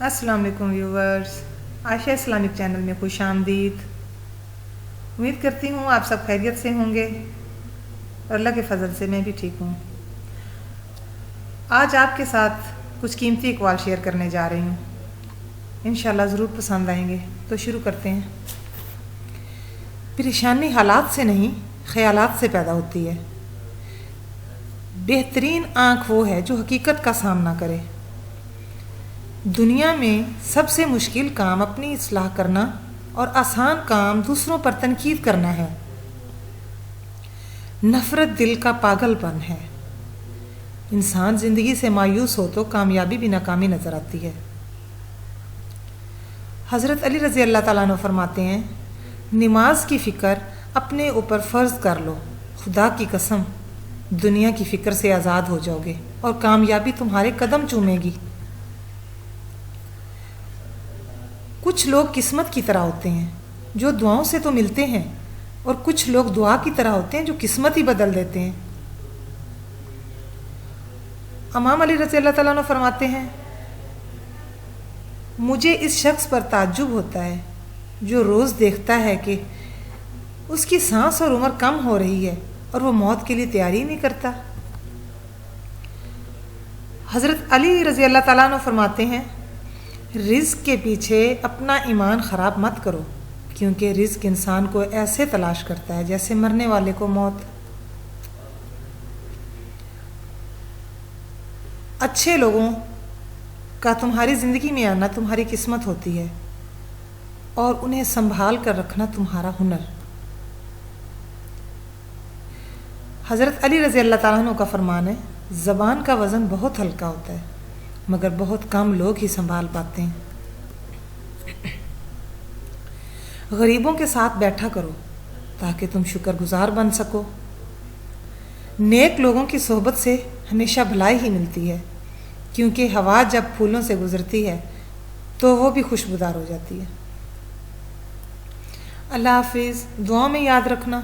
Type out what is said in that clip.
अस्सलाम वालेकुम viewers, Ayesha Islamic channel में खुश आमदीद। उम्मीद करती हूँ आप सब खैरियत से होंगे और अल्लाह के फजल से मैं भी ठीक हूँ। आज आपके साथ कुछ कीमती इक़वाल शेयर करने जा रही हूँ, इंशाल्लाह ज़रूर पसंद आएंगे। तो शुरू करते हैं। परेशानी हालात से नहीं, ख़यालात से पैदा होती है। बेहतरीन आँख वो है जो हकीकत का सामना करे। दुनिया में सबसे मुश्किल काम अपनी इस्लाह करना और आसान काम दूसरों पर तनकीद करना है। नफ़रत दिल का पागलपन है। इंसान ज़िंदगी से मायूस हो तो कामयाबी भी नाकामी नज़र आती है। हज़रत अली रज़ी अल्लाह ताला अन्हु फरमाते हैं, नमाज की फ़िक्र अपने ऊपर फ़र्ज़ कर लो, खुदा की कसम दुनिया की फ़िक्र से आज़ाद हो जाओगे और कामयाबी तुम्हारे कदम चूमेगी। कुछ लोग किस्मत की तरह होते हैं जो दुआओं से तो मिलते हैं, और कुछ लोग दुआ की तरह होते हैं जो किस्मत ही बदल देते हैं। इमाम अली रज़ी अल्लाह ताला अन्हु फरमाते हैं, मुझे इस शख्स पर ताज्जुब होता है जो रोज़ देखता है कि उसकी सांस और उम्र कम हो रही है और वो मौत के लिए तैयारी ही नहीं करता। हज़रत अली रज़ी अल्लाह ताला अन्हु फरमाते हैं, रिज़्क़ के पीछे अपना ईमान ख़राब मत करो, क्योंकि रिज़्क़ इंसान को ऐसे तलाश करता है जैसे मरने वाले को मौत। अच्छे लोगों का तुम्हारी ज़िंदगी में आना तुम्हारी किस्मत होती है और उन्हें संभाल कर रखना तुम्हारा हुनर। हज़रत अली रज़ी अल्लाह ताला अन्हु का फरमान है, ज़बान का वज़न बहुत हल्का होता है मगर बहुत कम लोग ही संभाल पाते हैं। गरीबों के साथ बैठा करो ताकि तुम शुक्रगुजार बन सको। नेक लोगों की सोहबत से हमेशा भलाई ही मिलती है, क्योंकि हवा जब फूलों से गुजरती है तो वो भी खुशबूदार हो जाती है। अल्लाह हाफिज़। दुआ में याद रखना।